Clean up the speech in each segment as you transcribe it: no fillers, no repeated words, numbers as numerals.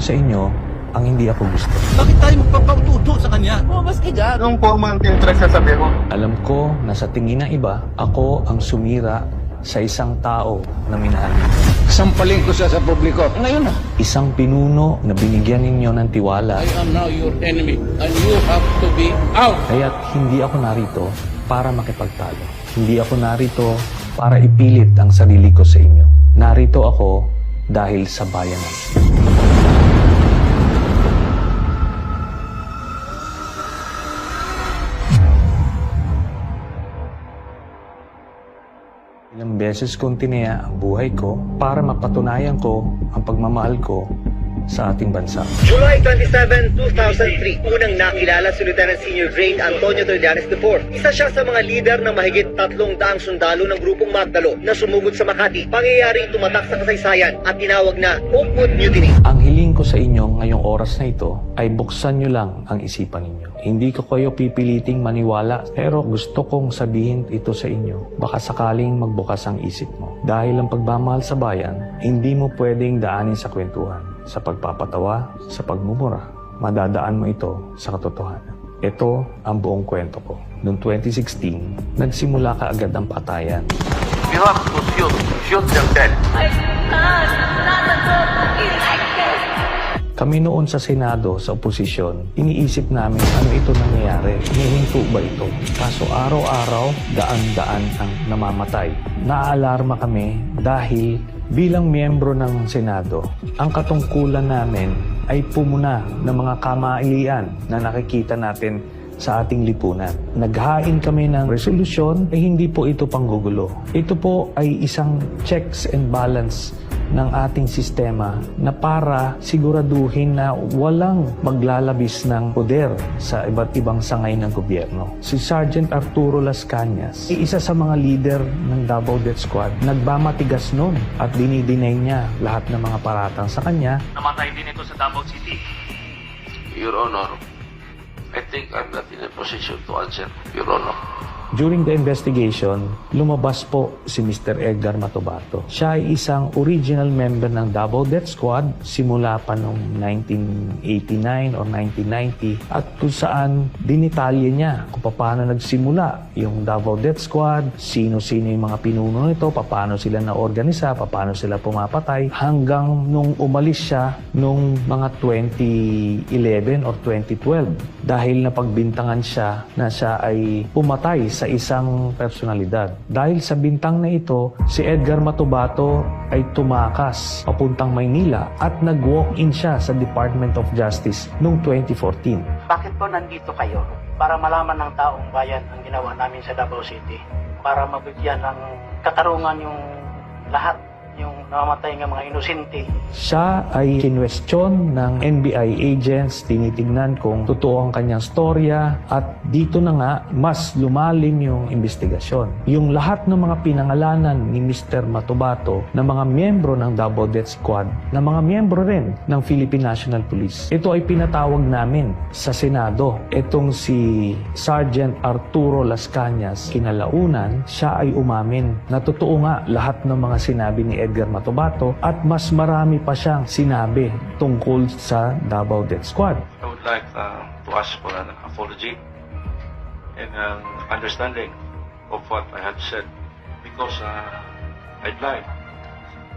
sa inyo ang hindi ako gusto. Bakit tayo magpapaututo sa kanya? Mas ka dyan. Anong formal interest sasabihin mo? Alam ko na sa tingin ng iba, ako ang sumira sa isang tao na minahal niyo. Sampaling ko siya sa publiko. Ngayon na. Isang pinuno na binigyan ninyo ng tiwala. I am now your enemy and you have to be out. Kaya't hindi ako narito para makipagtalo. Hindi ako narito para ipilit ang sarili ko sa inyo. Narito ako dahil sa bayanan. Ilang beses kong tinaya ang buhay ko para mapatunayan ko ang pagmamahal ko sa ating bansa. July 27, 2003, unang nakilala si Lieutenant Senior Grade Antonio Trillanes IV. Isa siya sa mga lider ng mahigit 300 sundalo ng grupong Magdalo na sumugod sa Makati. Pangyayaring tumatak sa kasaysayan at tinawag na Oakwood Mutiny. Ang hiling ko sa inyo ngayong oras na ito ay buksan nyo lang ang isipan ninyo. Hindi ko kayo pipiliting maniwala, pero gusto kong sabihin ito sa inyo. Baka sakaling magbukas ang isip mo. Dahil ang pagmamahal sa bayan, hindi mo pwedeng daanin sa kwentuhan, sa pagpapatawa, sa pagmumura. Madadaan mo ito sa katotohanan. Ito ang buong kwento ko. Noong 2016, nagsimula kaagad ang patayan. You have to shoot them dead. Kami noon sa Senado, sa oposisyon, iniisip namin ano ito nangyayari. Hinihinto ba ito? Kaso araw-araw, daan-daan ang namamatay. Naaalarma kami dahil bilang miyembro ng Senado, ang katungkulan namin ay pumuna ng mga kamalian na nakikita natin sa ating lipunan. Naghain kami ng resolusyon, hindi po ito panggugulo. Ito po ay isang checks and balance ng ating sistema na para siguraduhin na walang maglalabis ng poder sa iba't ibang sangay ng gobyerno. Si Sergeant Arturo Las Cañas ay isa sa mga leader ng Davao Death Squad. Nagbamatigas noon at dinidinay niya lahat ng mga paratang sa kanya. Namatay din ito sa Davao City. Your Honor, I think I'm not in a position to answer, Your Honor. During the investigation, lumabas po si Mr. Edgar Matubato. Siya ay isang original member ng Davao Death Squad simula pa noong 1989 or 1990 at kung saan dinitalye niya kung paano nagsimula yung Davao Death Squad, sino-sino yung mga pinuno nito, paano sila na-organisa, paano sila pumapatay, hanggang nung umalis siya nung mga 2011 or 2012 dahil napagbintangan siya na siya ay pumatay sa isang personalidad. Dahil sa bintang na ito, si Edgar Matubato ay tumakas papuntang Maynila at nag-walk-in siya sa Department of Justice noong 2014. Bakit po nandito kayo? Para malaman ng taong bayan ang ginawa namin sa Davao City. Para mabigyan ng katarungan yung lahat, yung namamatay ng mga inosente. Siya ay kinwestiyon ng NBI agents, tinitingnan kung totoo ang kanyang storya at dito na nga mas lumalim yung investigasyon. Yung lahat ng mga pinangalanan ni Mr. Matubato na mga miyembro ng Davao Death Squad, na mga miyembro rin ng Philippine National Police, ito ay pinatawag namin sa Senado. Itong si Sergeant Arturo Las Cañas, kinalaunan, siya ay umamin na totoo nga lahat ng mga sinabi ni Edgar Matubato at mas marami pa siyang sinabi tungkol sa Davao Death Squad. I would like to ask for an apology and understanding of what I had said because I'd like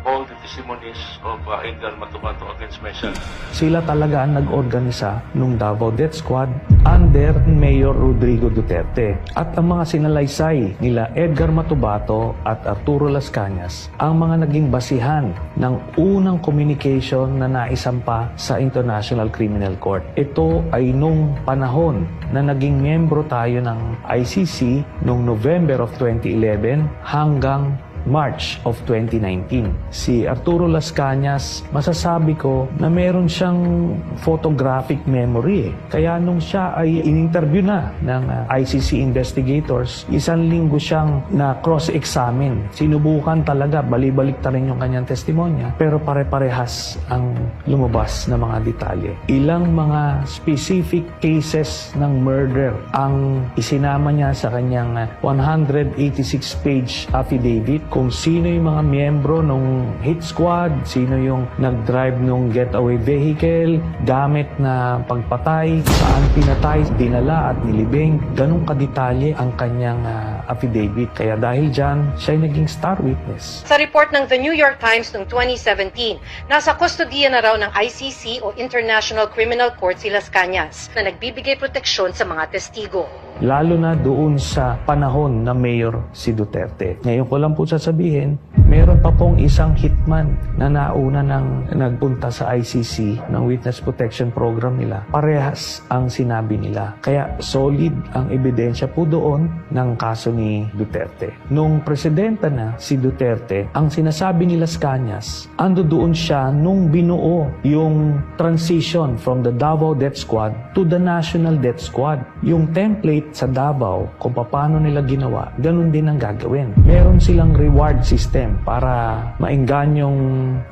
all the testimonies of Edgar Matubato against myself. Sila talaga ang nag-organisa nung Davao Death Squad under Mayor Rodrigo Duterte. At ang mga sinalaysay nila Edgar Matubato at Arturo Las Cañas ang mga naging basihan ng unang communication na naisampa sa International Criminal Court. Ito ay nung panahon na naging miyembro tayo ng ICC noong November of 2011 hanggang March of 2019. Si Arturo Las Cañas, masasabi ko na meron siyang photographic memory. Kaya nung siya ay in-interview na ng ICC investigators, isang linggo siyang na cross-examine. Sinubukan talaga, balibalik ta rin yung kanyang testimonya, pero pare-parehas ang lumabas na mga detalye. Ilang mga specific cases ng murder ang isinama niya sa kanyang 186-page affidavit kung sino yung mga miyembro ng hit squad, sino yung nag-drive ng getaway vehicle, gamit na pagpatay, saan pinatay, dinala at nilibing. Ganun kadetalye ang kanyang affidavit. Kaya dahil dyan, siya ay naging star witness. Sa report ng The New York Times noong 2017, nasa kustodiya na raw ng ICC o International Criminal Court si Las Cañas na nagbibigay proteksyon sa mga testigo. Lalo na doon sa panahon na mayor si Duterte. Ngayon ko lang po sasabihin, meron pa pong isang hitman na nauna nang nagpunta sa ICC ng Witness Protection Program nila. Parehas ang sinabi nila. Kaya solid ang ebidensya po doon ng kaso ni Duterte. Nung presidenta na si Duterte, ang sinasabi ni Las Cañas, ando doon siya nung binuo yung transition from the Davao Death Squad to the National Death Squad. Yung template sa Davao, kung paano nila ginawa, ganun din ang gagawin. Meron silang reward system para mainganyong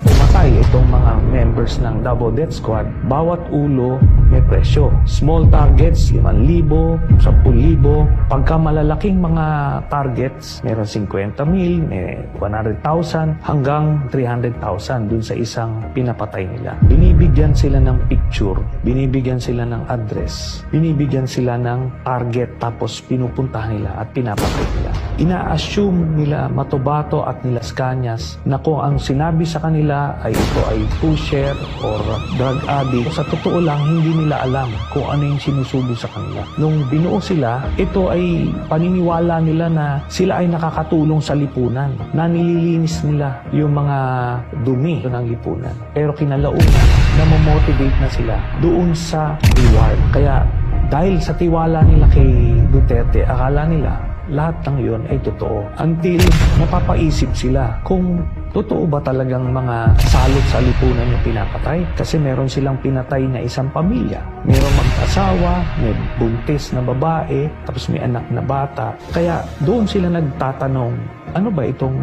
pumatay itong mga members ng Davao Death Squad. Bawat ulo may presyo. Small targets, 5,000, 10,000. Pagka malalaking mga targets, meron 50,000, may 100,000, hanggang 300,000 dun sa isang pinapatay nila. Binibigyan sila ng picture, binibigyan sila ng address, binibigyan sila ng target, tapos pinupuntahan nila at pinapatay nila. Ina-assume nila Matobato at ni Las Cañas na kung ang sinabi sa kanila ay ito ay pusher or drug addict. Sa totoo lang, hindi nila alam kung ano yung sinusubo sa kanila. Nung binuo sila, ito ay paniniwala nila na sila ay nakakatulong sa lipunan, na nililinis nila yung mga dumi ng lipunan. Pero kinalaunan, namomotivate na sila doon sa reward. Kaya dahil sa tiwala nila kay Duterte, akala nila lahat ng yun ay totoo. Until napapaisip sila kung totoo ba talagang mga salot sa lipunan yung pinapatay. Kasi meron silang pinatay na isang pamilya. Merong mag-asawa, may buntis na babae, tapos may anak na bata. Kaya doon sila nagtatanong, ano ba itong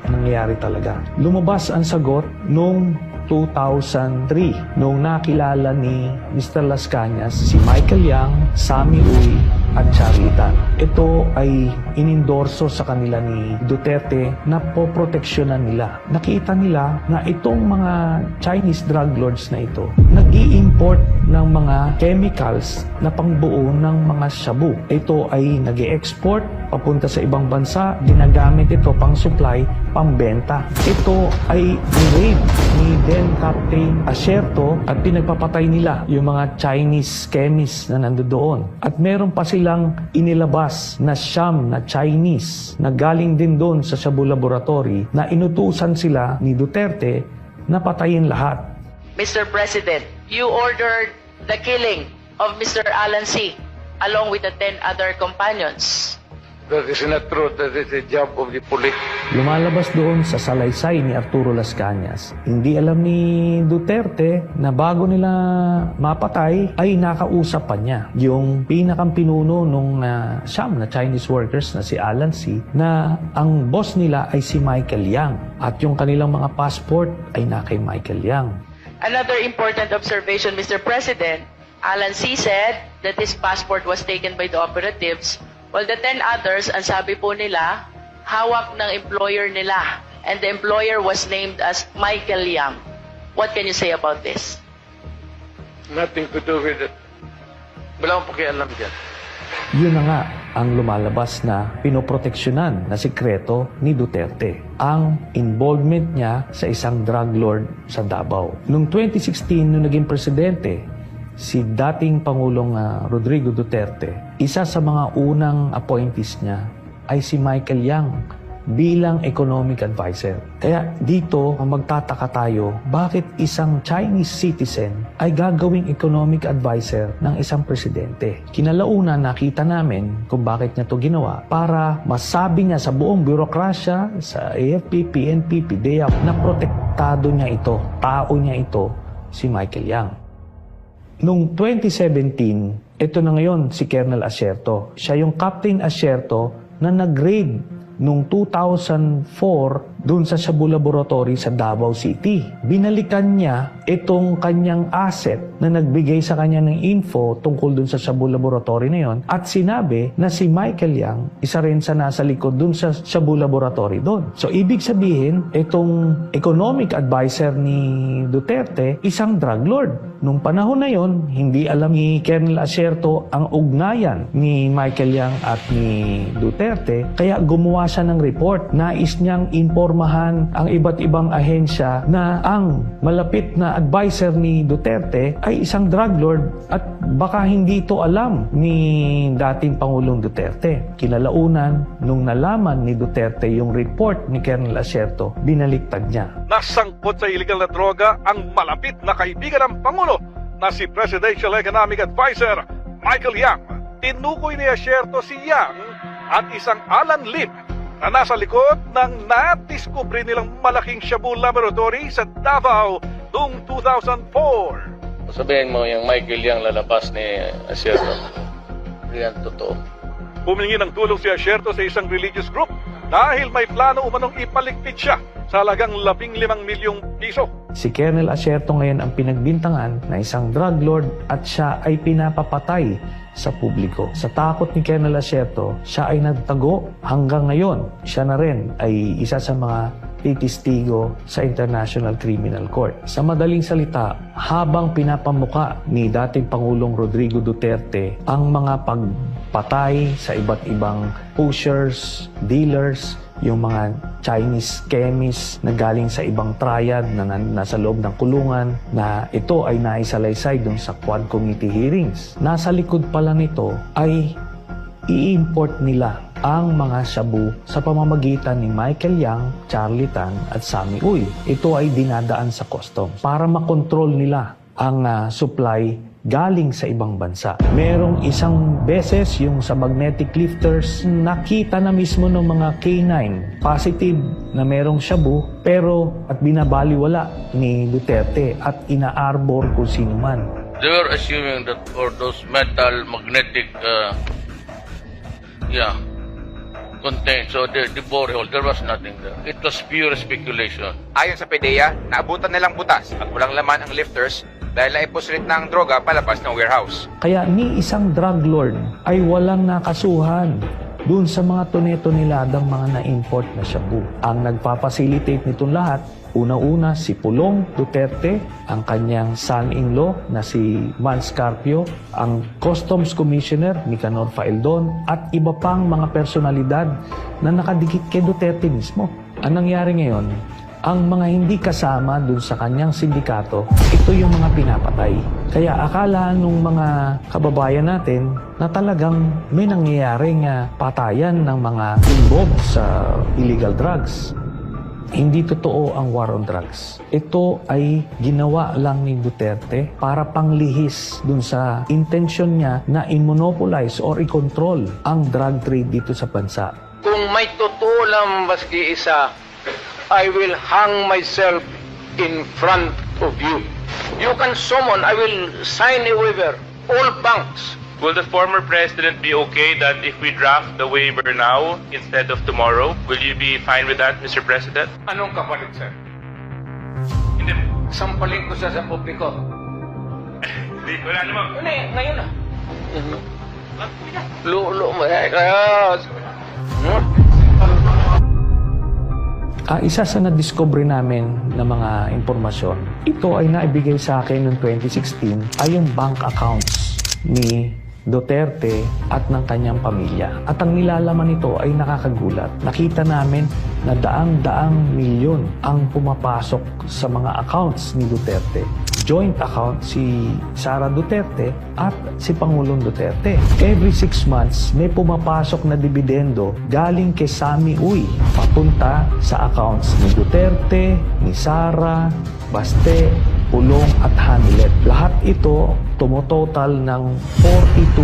nangyayari talaga? Lumabas ang sagot nung 2003, nung nakilala ni Mr. Las Cañas si Michael Yang, Sammy Uy, at Charlie Tan. Ito ay inendorso sa kanila ni Duterte na poproteksyonan nila. Nakita nila na itong mga Chinese drug lords na ito nag-i-import ng mga chemicals na pangbuo ng mga shabu. Ito ay nag-i-export papunta sa ibang bansa, ginagamit ito pang supply, pambenta. Ito ay ni-raid ni then Captain Asierto at pinagpapatay nila yung mga Chinese chemists na nandoon. At meron pa silang inilabas na siyam na Chinese na galing din doon sa Shabu Laboratory na inutusan sila ni Duterte na patayin lahat. Mr. President, you ordered the killing of Mr. Alan C. along with the 10 other companions. That is not true. That is the job of the police. Lumalabas doon sa salaysay ni Arturo Las Cañas. Hindi alam ni Duterte na bago nila mapatay ay nakausap pa niya yung pinakang pinuno nung siyam na Chinese workers na si Alan C. na ang boss nila ay si Michael Yang at yung kanilang mga passport ay na kay Michael Yang. Another important observation, Mr. President, Alan C. said that his passport was taken by the operatives, while the 10 others, ang sabi po nila, hawak ng employer nila. And the employer was named as Michael Yang. What can you say about this? Nothing to do with it. Wala akong pakialam dyan. Yun na nga ang lumalabas na pinoproteksyonan na sikreto ni Duterte. Ang involvement niya sa isang drug lord sa Davao. Noong 2016, nung naging presidente, si dating Pangulong Rodrigo Duterte, isa sa mga unang appointees niya ay si Michael Yang bilang economic advisor. Kaya dito, magtataka tayo, bakit isang Chinese citizen ay gagawing economic advisor ng isang presidente? Kinalauna, nakita namin kung bakit niya ito ginawa para masabi niya sa buong bürokrasya, sa AFP, PNP, PDEA, na protektado niya ito, tao niya ito, si Michael Yang. Noong 2017, ito na ngayon si Colonel Asierto. Siya yung Captain Asierto na nag-raid noong 2004 doon sa Shabu Laboratory sa Davao City. Binalikan niya itong kanyang asset na nagbigay sa kanya ng info tungkol doon sa Shabu Laboratory na yon at sinabi na si Michael Yang isa rin sa nasa likod doon sa Shabu Laboratory doon. So ibig sabihin, itong economic advisor ni Duterte, isang drug lord. Nung panahon na yon, hindi alam ni Colonel Asierto ang ugnayan ni Michael Yang at ni Duterte, kaya gumawa siya ng report. Nais niyang impormahan ang iba't ibang ahensya na ang malapit na advisor ni Duterte ay isang drug lord at baka hindi ito alam ni dating Pangulong Duterte. Kinalaunan, nung nalaman ni Duterte yung report ni Colonel Asierto, binaliktad niya. Nasangkot sa illegal na droga ang malapit na kaibigan ng Pangulo na si Presidential Economic Advisor Michael Yang. Tinukoy ni Asierto si Yang at isang Alan Lim na nasa likod ng nadiskubre nilang malaking Shabu Laboratory sa Davao noong 2004. Sabihin mo yung Michael Yang lalabas ni Asierto. Yan totoo. Humingi ng tulong si Asierto sa isang religious group dahil may plano umanong ipaligpit siya sa halagang 15 milyong piso. Si Colonel Asierto ngayon ang pinagbintangan na isang drug lord at siya ay pinapapatay sa publiko. Sa takot ni Colonel Asierto, siya ay nagtago hanggang ngayon. Siya na rin ay isa sa mga titistigo sa International Criminal Court. Sa madaling salita, habang pinapamuka ni dating Pangulong Rodrigo Duterte ang mga pagpatay sa iba't ibang pushers, dealers, yung mga Chinese chemists na galing sa ibang triad na nasa loob ng kulungan, na ito ay naisalaysay dun sa Quad Committee hearings. Nasa likod pala nito ay i-import nila ang mga shabu sa pamamagitan ni Michael Yang, Charlie Tan at Sammy Uy. Ito ay dinadaan sa customs para makontrol nila ang supply galing sa ibang bansa. Merong isang beses yung sa magnetic lifters, nakita na mismo ng mga K9 positive na merong shabu, pero at binabaliwala ni Duterte at ina-arbor kung sino man. They were assuming that for those metal magnetic content, so the borehole, there was nothing there. It was pure speculation. Ayon sa PDEA, naabutan nilang butas at walang laman ang lifters dahil naipusulit na ang droga palabas ng warehouse. Kaya ni isang drug lord ay walang nakasuhan dun sa mga tonetoneladang mga na-import na shabu. Ang nagpapacilitate nitong lahat, una-una si Pulong Duterte, ang kanyang son-in-law na si Mans Carpio, ang Customs Commissioner Nicanor Faeldon, at iba pang mga personalidad na nakadikit kay Duterte mismo. Ang nangyari ngayon, ang mga hindi kasama dun sa kanyang sindikato, ito yung mga pinapatay. Kaya akala nung mga kababayan natin na talagang may nangyayaring patayan ng mga involved sa illegal drugs. Hindi totoo ang war on drugs. Ito ay ginawa lang ni Duterte para panglihis dun sa intensyon niya na i-monopolize or i-control ang drug trade dito sa bansa. Kung may totoo lang maski isa, I will hang myself in front of you. You can summon, I will sign a waiver, all banks. Will the former president be okay that if we draft the waiver now instead of tomorrow? Will you be fine with that, Mr. President? Anong kapalit, sir? Hindi, sampalin ko siya sa publiko. Hindi, wala naman. Ngayon na. Lulo mo kaya. Isa sa na-discover namin na mga impormasyon, ito ay naibigay sa akin noong 2016, ay yung bank accounts ni Duterte at ng kanyang pamilya. At ang nilalaman nito ay nakakagulat. Nakita namin na daang-daang milyon ang pumapasok sa mga accounts ni Duterte. Joint account si Sara Duterte at si Pangulong Duterte. Every 6 months, may pumapasok na dividendo galing kay Sammy Uy papunta sa accounts ni Duterte, ni Sara, Baste, Pulong at Hanilet. Lahat ito tumototal ng 40 to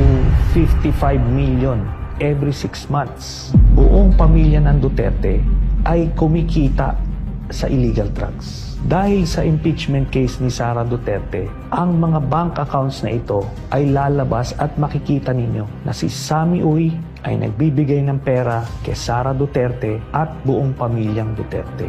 55 million every 6 months. Buong pamilya ng Duterte ay kumikita sa illegal drugs. Dahil sa impeachment case ni Sara Duterte, ang mga bank accounts na ito ay lalabas at makikita ninyo na si Sammy Uy ay nagbibigay ng pera kay Sara Duterte at buong pamilyang Duterte.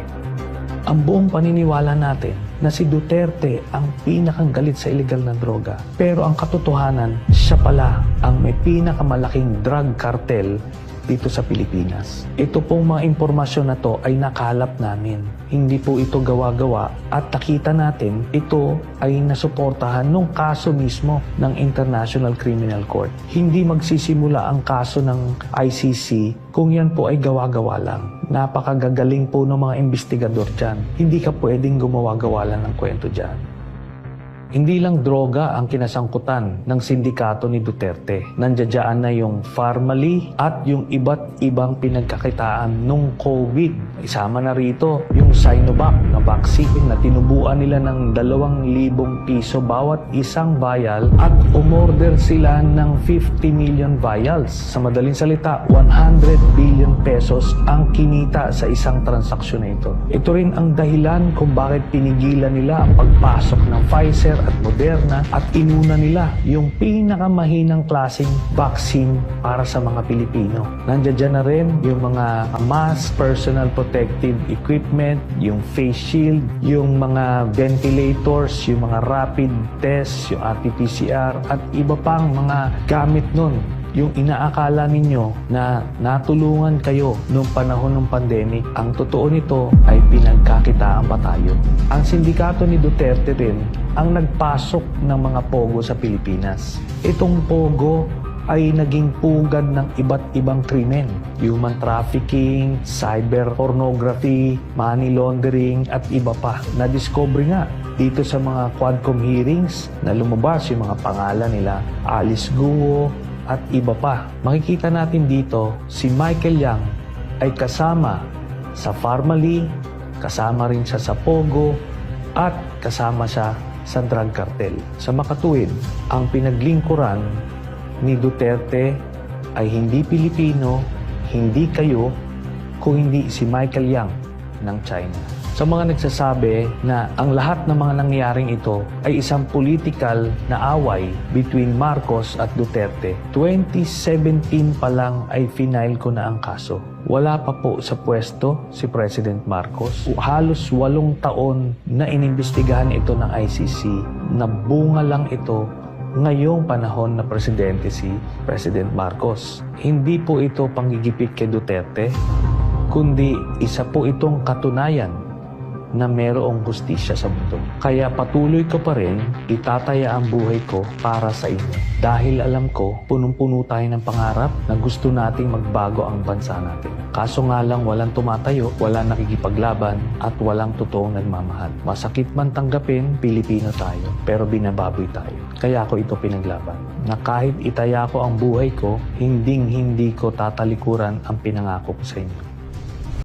Ang buong paniniwala natin na si Duterte ang pinakang galit sa illegal na droga. Pero ang katotohanan, siya pala ang may pinakamalaking drug cartel dito sa Pilipinas. Ito pong mga impormasyon na to ay nakalap namin. Hindi po ito gawa-gawa at nakita natin ito ay nasuportahan nung kaso mismo ng International Criminal Court. Hindi magsisimula ang kaso ng ICC kung yan po ay gawa-gawa lang. Napakagagaling po ng mga investigador dyan. Hindi ka pwedeng gumawa-gawa lang ng kwento dyan. Hindi lang droga ang kinasangkutan ng sindikato ni Duterte. Nandiyan na yung Pharmally at yung iba't ibang pinagkakitaan nung COVID. Isama na rito yung Sinovac na vaccine na tinubuan nila ng 2,000 piso bawat isang vial at umorder sila ng 50 million vials. Sa madaling salita, 100 billion pesos ang kinita sa isang transaksyon na ito. Ito rin ang dahilan kung bakit pinigilan nila ang pagpasok ng Pfizer at Moderna at inuna nila yung pinakamahinang klaseng vaccine para sa mga Pilipino. Nandiyan na rin yung mga mass personal protective equipment, yung face shield, yung mga ventilators, yung mga rapid tests, yung RT-PCR at iba pang mga gamit nun. Yung inaakala ninyo na natulungan kayo noong panahon ng pandemic, ang totoo nito ay pinagkakitaan pa tayo. Ang sindikato ni Duterte rin ang nagpasok ng mga pogo sa Pilipinas. Itong pogo ay naging pugad ng iba't ibang krimen. Human trafficking, cyber pornography, money laundering at iba pa. Na-discover nga dito sa mga Quadcom hearings na lumabas yung mga pangalan nila Alice Guo, at iba pa. Makikita natin dito, si Michael Yang ay kasama sa Pharmally, kasama rin siya sa Pogo, at kasama siya sa drug cartel. Sa makatuwid, ang pinaglingkuran ni Duterte ay hindi Pilipino, hindi kayo, kung hindi si Michael Yang ng China. Sa mga nagsasabi na ang lahat ng mga nangyaring ito ay isang political na away between Marcos at Duterte, 2017 pa lang ay final ko na ang kaso. Wala pa po sa pwesto si President Marcos. Halos 8 taon na inimbestigahan ito ng ICC. Nabunga lang ito ngayong panahon na presidente si President Marcos. Hindi po ito panggigipit kay Duterte, kundi isa po itong katunayan na mayroong hustisya sa mundo. Kaya patuloy ko pa rin itataya ang buhay ko para sa inyo. Dahil alam ko, punong-puno tayo ng pangarap na gusto nating magbago ang bansa natin. Kaso nga lang walang tumatayo, walang nakikipaglaban, at walang totoong nagmamahal. Masakit man tanggapin, Pilipino tayo, pero binababoy tayo. Kaya ako ito pinaglaban. Na kahit itaya ko ang buhay ko, hindi ko tatalikuran ang pinangako ko sa inyo.